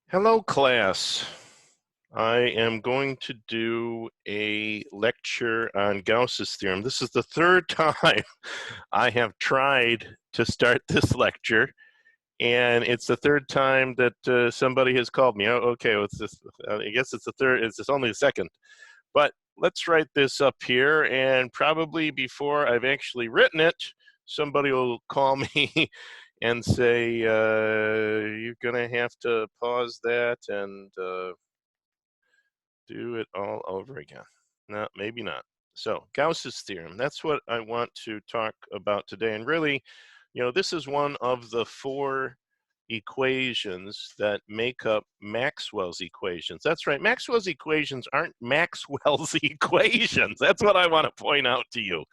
Hello, class. I am going to do a lecture on Gauss's theorem. This is the third time I have tried to start this lecture, and it's the third time that somebody has called me. Oh, okay, I guess it's the third. It's only the second. But let's write this up here, and probably before I've actually written it, somebody will call me and say, you're going to have to pause that and do it all over again. No, maybe not. So Gauss's theorem, that's what I want to talk about today. And really, this is one of the four equations that make up Maxwell's equations. That's right, Maxwell's equations aren't Maxwell's equations. That's what I want to point out to you.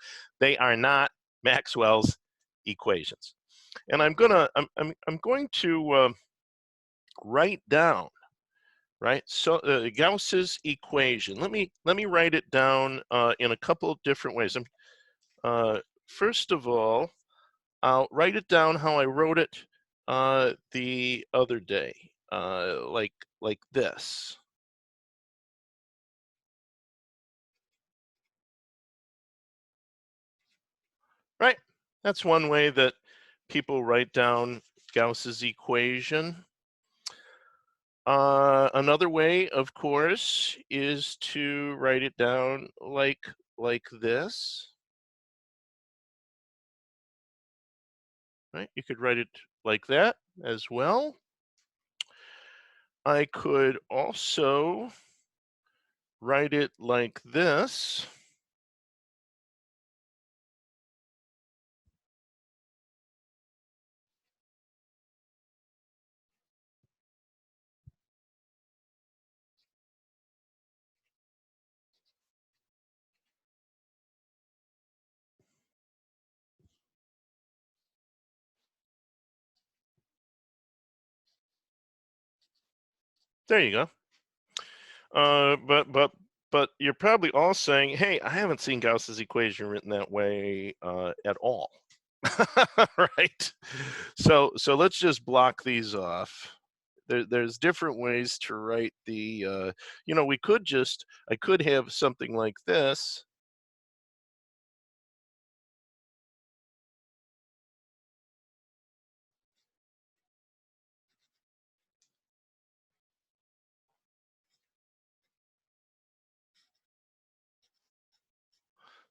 They are not Maxwell's equations. And I'm going to write down, right? So Gauss's equation. Let me write it down in a couple of different ways. First of all, I'll write it down how I wrote it the other day, like this. Right? That's one way that people write down Gauss's equation. Another way, of course, is to write it down like this. Right? You could write it like that as well. I could also write it like this. There you go. But you're probably all saying, hey, I haven't seen Gauss's equation written that way at all. Right? So let's just block these off. There's different ways to write the, I could have something like this.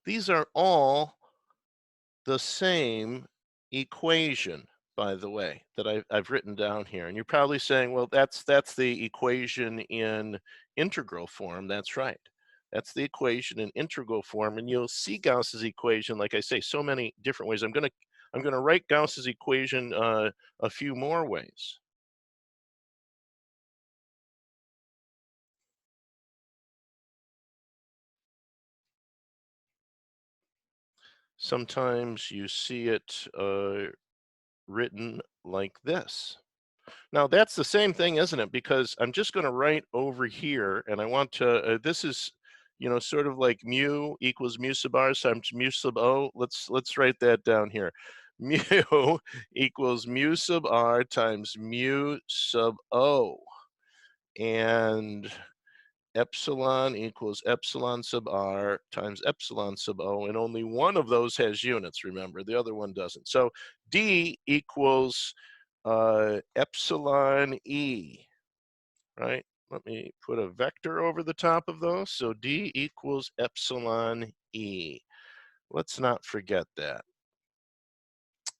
These are all the same equation, by the way, that I've written down here. And you're probably saying, well, that's the equation in integral form. That's right. That's the equation in integral form. And you'll see Gauss's equation, like I say, so many different ways. I'm gonna write Gauss's equation a few more ways. Sometimes you see it written like this. Now that's the same thing, isn't it? Because I'm just going to write over here, and I want to. This is, sort of like mu equals mu sub r times mu sub o. Let's write that down here. Mu equals mu sub r times mu sub o, and epsilon equals epsilon sub r times epsilon sub o, and only one of those has units, remember, the other one doesn't. So d equals epsilon e, right? Let me put a vector over the top of those. So d equals epsilon e. Let's not forget that.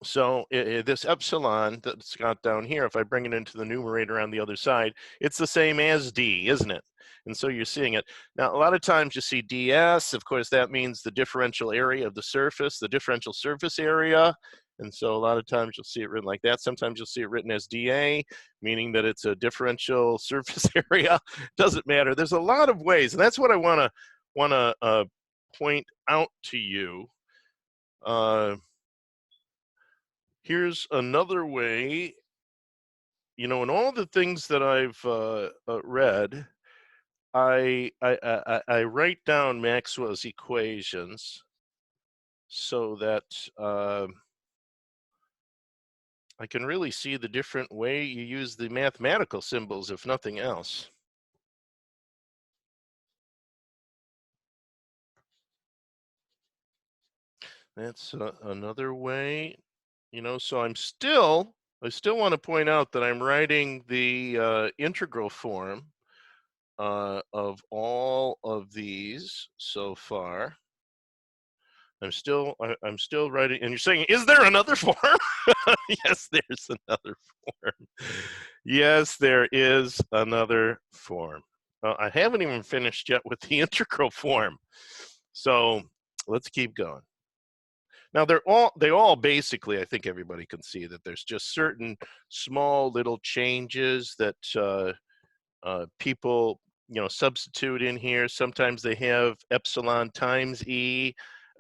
So this epsilon that's got down here, if I bring it into the numerator on the other side, it's the same as d, isn't it? And so you're seeing it. Now, a lot of times you see ds. Of course, that means the differential area of the surface, the differential surface area. And so a lot of times you'll see it written like that. Sometimes you'll see it written as dA, meaning that it's a differential surface area. Doesn't matter. There's a lot of ways, and that's what I want to point out to you. Here's another way, in all the things that I've read, I write down Maxwell's equations so that I can really see the different way you use the mathematical symbols, if nothing else. That's another way, so I still want to point out that I'm writing the integral form of all of these so far. I'm still writing, and you're saying, is there another form? Yes, there's another form. Yes, there is another form. I haven't even finished yet with the integral form. So let's keep going. Now they all basically, I think everybody can see that there's just certain small little changes that people substitute in here. Sometimes they have epsilon times E,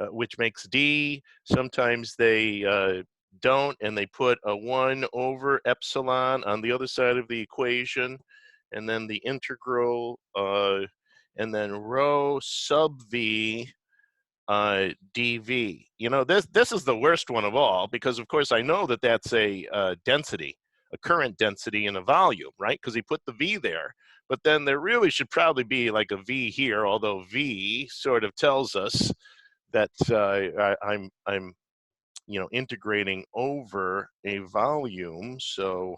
which makes D. Sometimes they don't, and they put a 1 over epsilon on the other side of the equation, and then the integral, and then rho sub V dV. This is the worst one of all, because of course I know that that's a density, a current density in a volume, right? Because he put the V there. But then there really should probably be like a V here, although V sort of tells us that I'm integrating over a volume. So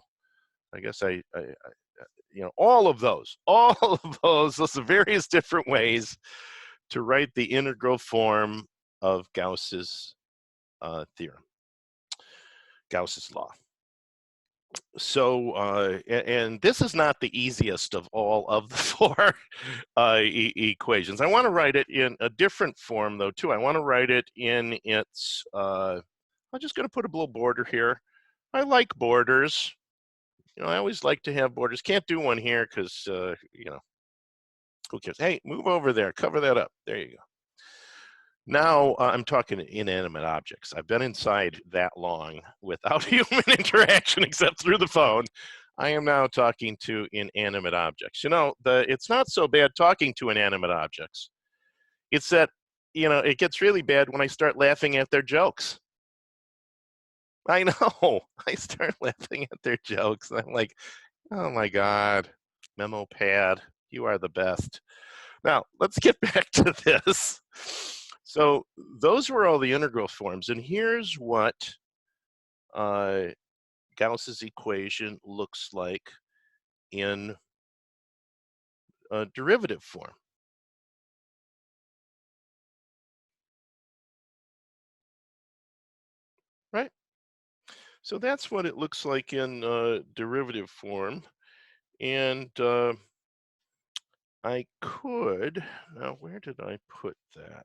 I guess all of those are various different ways to write the integral form of Gauss's theorem, Gauss's law. So, and this is not the easiest of all of the four equations. I want to write it in a different form, though, too. I want to write it in its, I'm just going to put a little border here. I like borders. I always like to have borders. Can't do one here because, who cares? Hey, move over there. Cover that up. There you go. Now I'm talking inanimate objects. I've been inside that long without human interaction except through the phone. I am now talking to inanimate objects. It's not so bad talking to inanimate objects. It's that, it gets really bad when I start laughing at their jokes. I know. I start laughing at their jokes. And I'm like, oh my God, memo pad, you are the best. Now, let's get back to this. So those were all the integral forms. And here's what Gauss's equation looks like in a derivative form. Right? So that's what it looks like in derivative form. And I could, now where did I put that?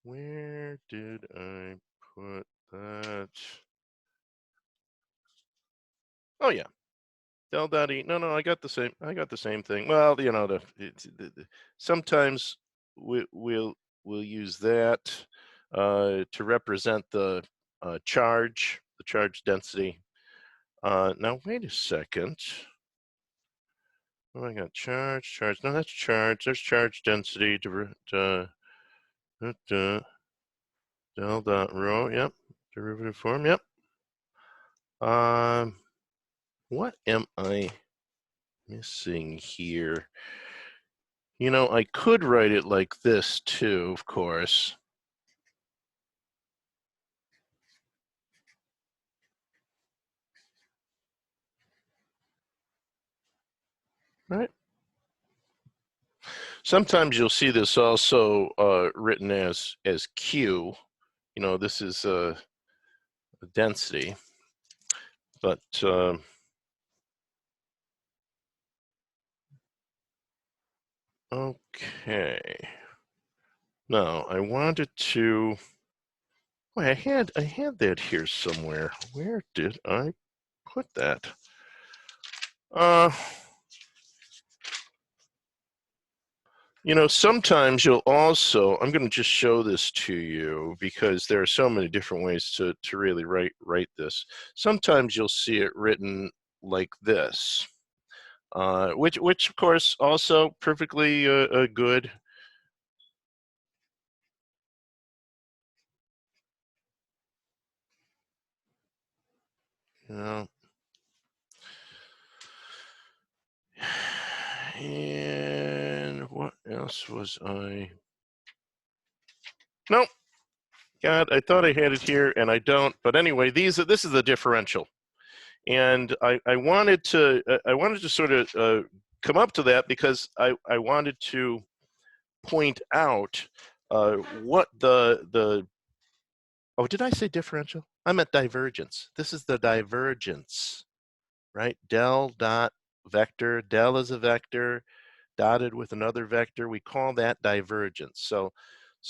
Where did I put that? Oh yeah, Del dot E. No, I got the same thing. Well, sometimes we'll use that to represent the charge density. Now wait a second. Oh, I got charge. No, that's charge. There's charge density. Del dot rho. Yep. Derivative form. Yep. What am I missing here? I could write it like this too, of course. Right. Sometimes you'll see this also written as Q. This is a density, but okay. Now I wanted to. Wait, I had that here somewhere. Where did I put that? Sometimes you'll also, I'm going to just show this to you because there are so many different ways to really write this. Sometimes you'll see it written like this, which of course also perfectly good. you know. And what else was I? Nope. God, I thought I had it here and I don't. But anyway, this is the differential. And I wanted to sort of come up to that because I wanted to point out what the oh, did I say differential? I meant divergence. This is the divergence, right? Del dot vector. Del is a vector dotted with another vector. We call that divergence. So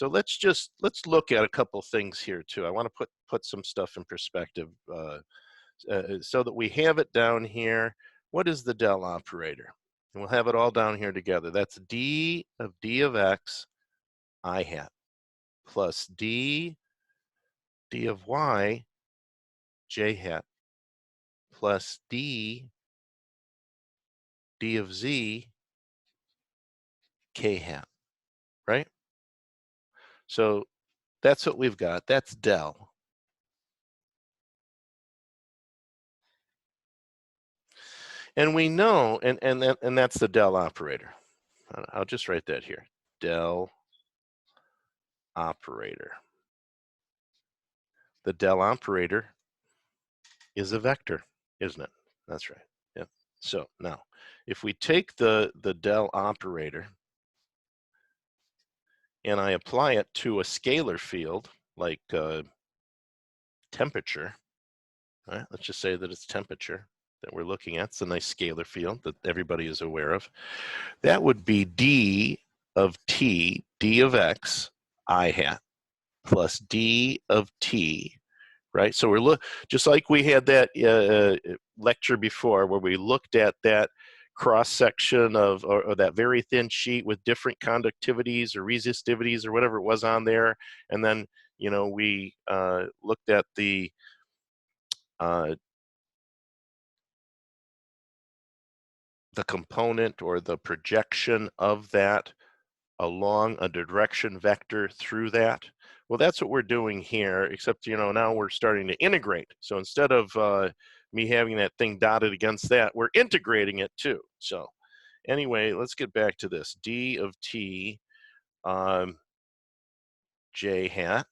let's look at a couple things here too. I want to put some stuff in perspective so that we have it down here. What is the Dell operator? And we'll have it all down here together. That's d of x I hat plus d of y j hat plus d of z k hat, right? So that's what we've got. That's Dell. And we know, and that's the Dell operator. I'll just write that here. Dell operator. The Dell operator is a vector, isn't it? That's right. Yep. So now, if we take the Dell operator and I apply it to a scalar field like temperature, right? Let's just say that it's temperature that we're looking at. It's a nice scalar field that everybody is aware of. That would be d of t, d of x, I hat, plus d of t, right? So we're just like we had that lecture before where we looked at that cross-section of, or that very thin sheet with different conductivities or resistivities or whatever it was on there. And then, you know, we looked at the component or the projection of that along a direction vector through that. Well, that's what we're doing here, except, you know, now we're starting to integrate. So instead of me having that thing dotted against that, we're integrating it too. So anyway, let's get back to this. D of t j hat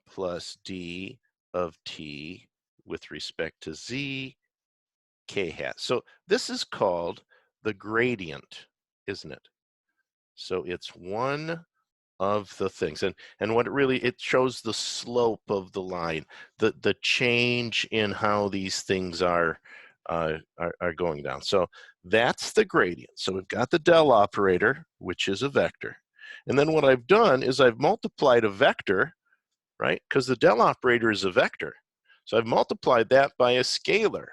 plus d of t with respect to z k hat. So this is called the gradient, isn't it? So it's one of the things, and what it shows the slope of the line, the change in how these things are going down. So that's the gradient. So we've got the Dell operator, which is a vector, and then what I've done is I've multiplied a vector, right? Because the Dell operator is a vector, so I've multiplied that by a scalar.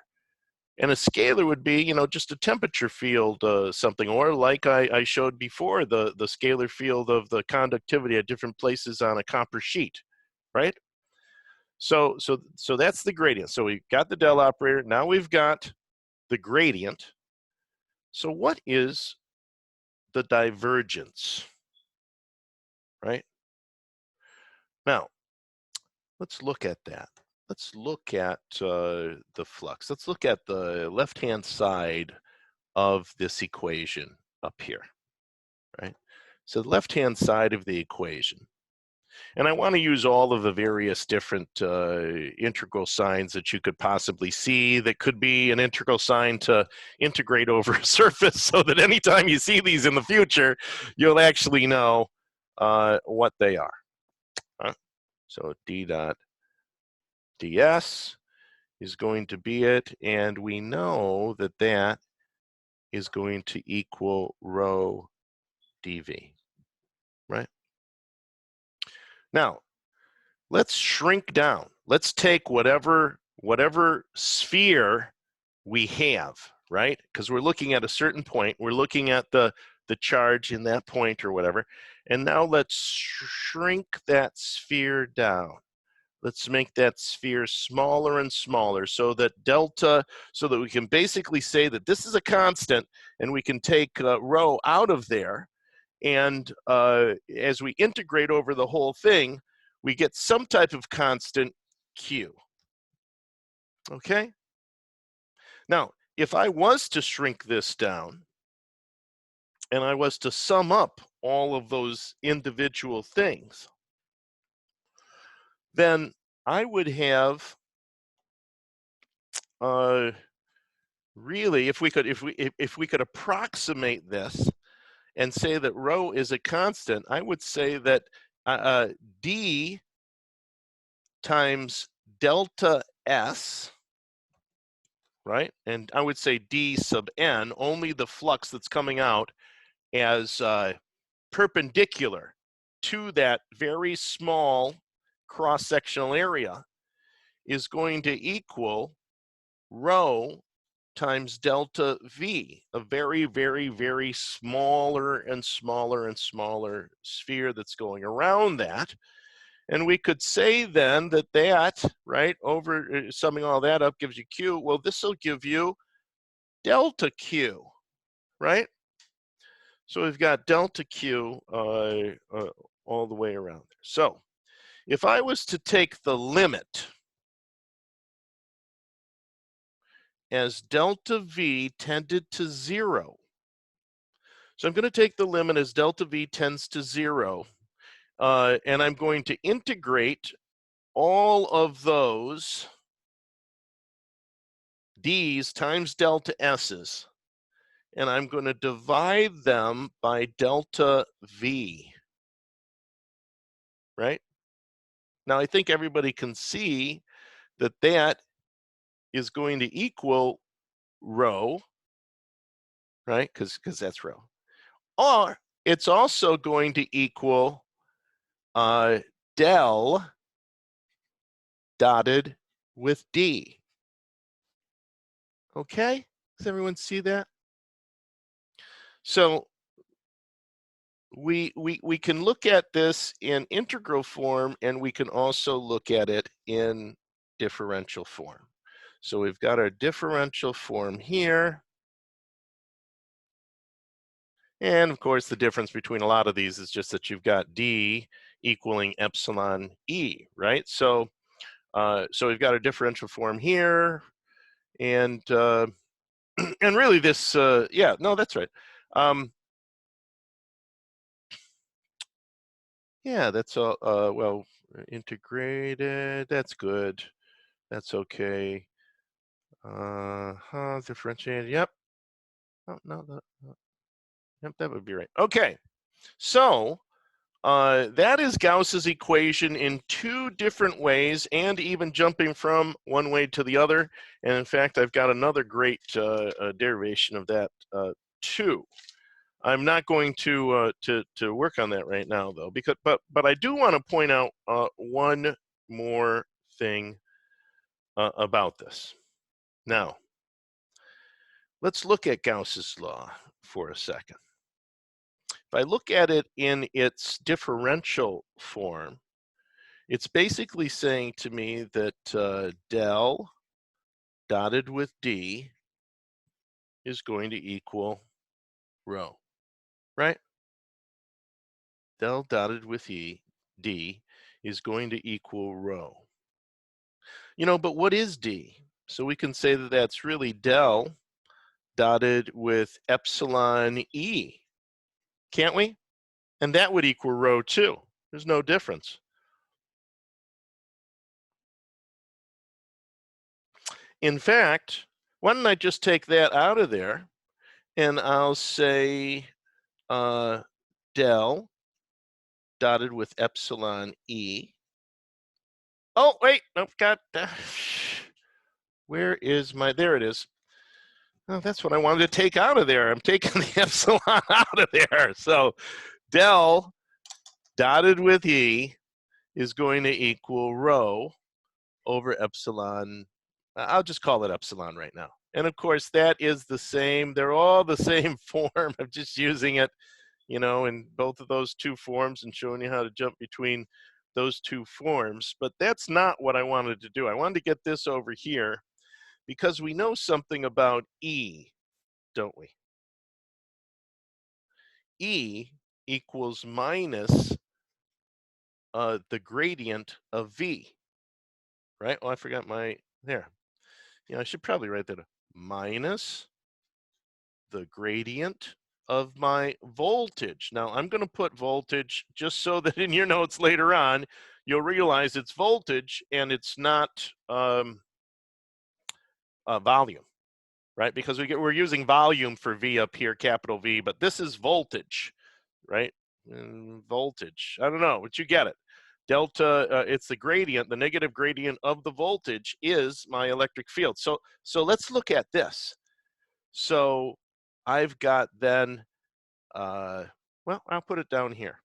And a scalar would be, you know, just a temperature field, something, or like I showed before, the scalar field of the conductivity at different places on a copper sheet, right? So that's the gradient. So we've got the Dell operator. Now we've got the gradient. So what is the divergence, right? Now, let's look at that. Let's look at the flux. Let's look at the left-hand side of this equation up here, right? So the left-hand side of the equation. And I want to use all of the various different integral signs that you could possibly see that could be an integral sign to integrate over a surface so that anytime you see these in the future, you'll actually know what they are. So d dot ds is going to be it, and we know that that is going to equal rho dv, right? Now, let's shrink down. Let's take whatever sphere we have, right? Because we're looking at a certain point. We're looking at the charge in that point or whatever. And now let's shrink that sphere down. Let's make that sphere smaller and smaller so that so that we can basically say that this is a constant and we can take rho out of there. And as we integrate over the whole thing, we get some type of constant Q. Okay? Now, if I was to shrink this down and I was to sum up all of those individual things, then I would have really, if we could approximate this and say that rho is a constant, I would say that d times delta s, right? And I would say d sub n, only the flux that's coming out as perpendicular to that very small cross-sectional area, is going to equal rho times delta V, a very, very, very smaller and smaller and smaller sphere that's going around that. And we could say then that, right, over summing all that up gives you Q. Well, this will give you delta Q, right? So we've got delta Q all the way around there. So if I was to take the limit as delta V tended to 0, so I'm going to take the limit as delta V tends to 0, and I'm going to integrate all of those D's times delta S's, and I'm going to divide them by delta V, right? Now, I think everybody can see that that is going to equal rho, right? Because that's rho. Or it's also going to equal del dotted with D. Okay? Does everyone see that? So we can look at this in integral form, and we can also look at it in differential form. So we've got our differential form here. And of course, the difference between a lot of these is just that you've got D equaling epsilon E, right? So, so we've got a differential form here, and and really this, yeah, no, that's right. Yeah, that's all. Well, integrated. That's good. That's okay. Differentiated. Yep. Oh, no, yep, that would be right. Okay. So that is Gauss's equation in two different ways, and even jumping from one way to the other. And in fact, I've got another great derivation of that too. I'm not going to work on that right now, though, because but I do want to point out one more thing about this. Now, let's look at Gauss's law for a second. If I look at it in its differential form, it's basically saying to me that del dotted with D is going to equal rho, right? Del dotted with D is going to equal rho. You know, but what is D? So we can say that that's really del dotted with epsilon E, can't we? And that would equal rho too. There's no difference. In fact, why don't I just take that out of there, and I'll say del dotted with epsilon E. Oh, wait, nope, got where is my, there it is. Oh, that's what I wanted to take out of there. I'm taking the epsilon out of there. So del dotted with E is going to equal rho over epsilon. I'll just call it epsilon right now. And of course, that is the same. They're all the same form. I'm just using it, you know, in both of those two forms and showing you how to jump between those two forms. But that's not what I wanted to do. I wanted to get this over here because we know something about E, don't we? E equals minus the gradient of V, right? Oh, I forgot my, there. Yeah, I should probably write that up. minus the gradient of my voltage. Now, I'm going to put voltage just so that in your notes later on, you'll realize it's voltage and it's not volume, right? Because we're using volume for V up here, capital V, but this is voltage, right? Voltage, I don't know, but you get it. Delta, it's the gradient, the negative gradient of the voltage is my electric field. So let's look at this. So I've got then, well, I'll put it down here.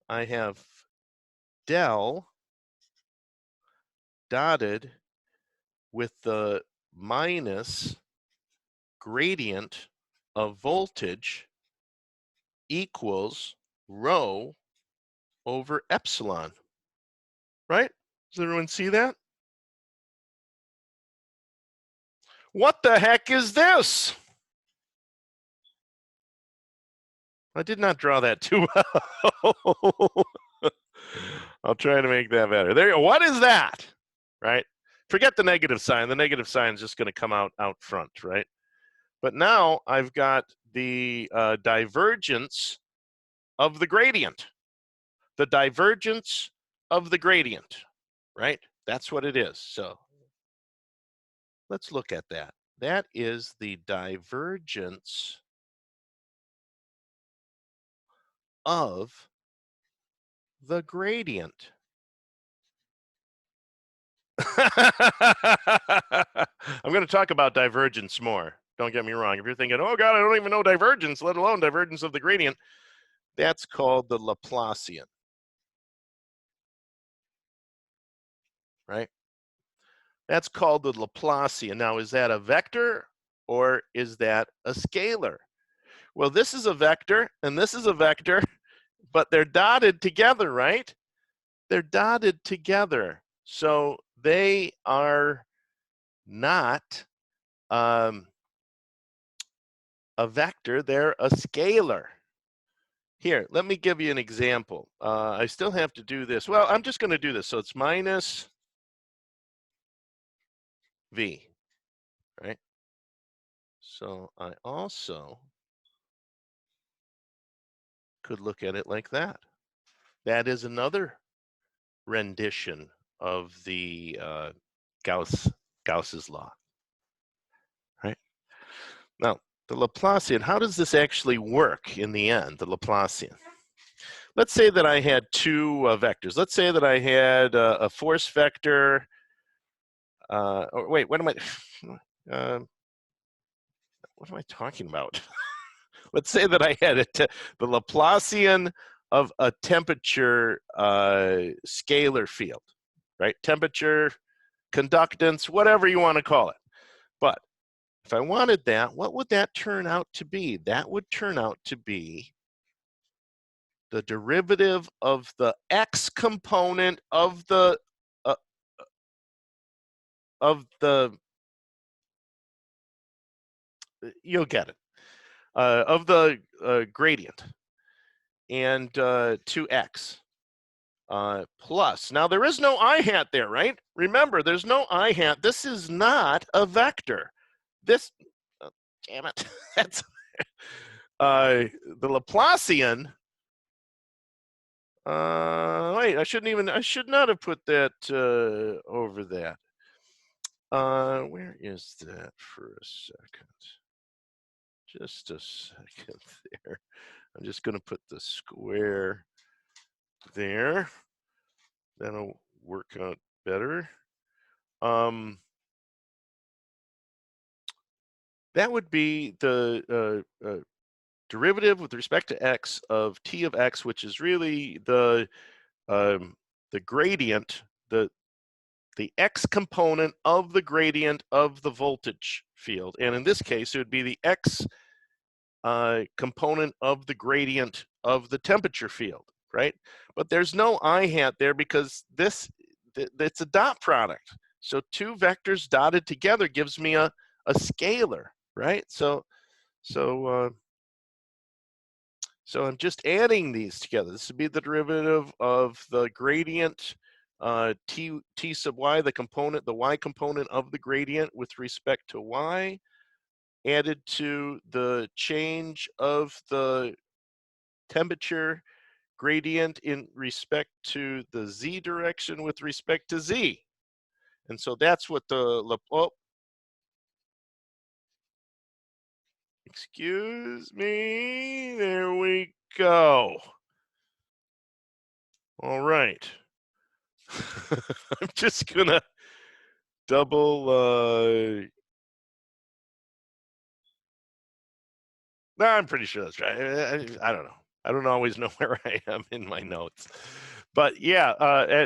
I have del dotted with the minus gradient of voltage equals rho over epsilon, right? Does everyone see that? What the heck is this? I did not draw that too well. I'll try to make that better. There you go. What is that? Right? Forget the negative sign. The negative sign is just going to come out front, right? But now I've got the divergence of the gradient. The divergence of the gradient, right? That's what it is. So let's look at that. That is the divergence of the gradient. I'm going to talk about divergence more. Don't get me wrong. If you're thinking, oh God, I don't even know divergence, let alone divergence of the gradient, that's called the Laplacian, right? That's called the Laplacian. Now, is that a vector or is that a scalar? Well, this is a vector and this is a vector, but they're dotted together, right? They're dotted together. So they are not a vector, they're a scalar. Here, let me give you an example. I still have to do this. Well, I'm just going to do this. So it's minus V, right? So I also could look at it like that. That is another rendition of the Gauss's law, right? Now, the Laplacian, how does this actually work in the end, the Laplacian? Let's say that I had two vectors. Let's say that I had a force vector. Or wait, what am I? What am I talking about? Let's say that I had the Laplacian of a temperature scalar field, right? Temperature, conductance, whatever you want to call it. But if I wanted that, what would that turn out to be? That would turn out to be the derivative of the x component of the you'll get it, of the gradient, and 2x plus. Now there is no I hat there, right? Remember, there's no I hat. This is not a vector. This, damn it, that's the Laplacian. Wait, I should not have put that over that. Where is that for a second? Just a second there. I'm just going to put the square there. That'll work out better. That would be the derivative with respect to x of t of x, which is really the gradient, the x component of the gradient of the voltage field. And in this case, it would be the x component of the gradient of the temperature field, right? But there's no I hat there because it's a dot product. So two vectors dotted together gives me a scalar, right? So I'm just adding these together. This would be the derivative of the gradient t sub y, the y component of the gradient with respect to y, added to the change of the temperature gradient in respect to the z direction with respect to z. And so that's what oh, excuse me, there we go. All right. I'm just gonna double, no, I'm pretty sure that's right. I don't know. I don't always know where I am in my notes. But yeah,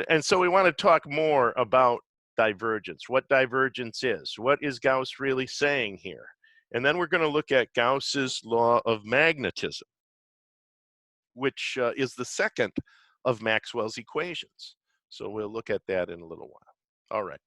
and so we want to talk more about divergence, what divergence is. What is Gauss really saying here? And then we're going to look at Gauss's law of magnetism, which is the second of Maxwell's equations. So we'll look at that in a little while. All right.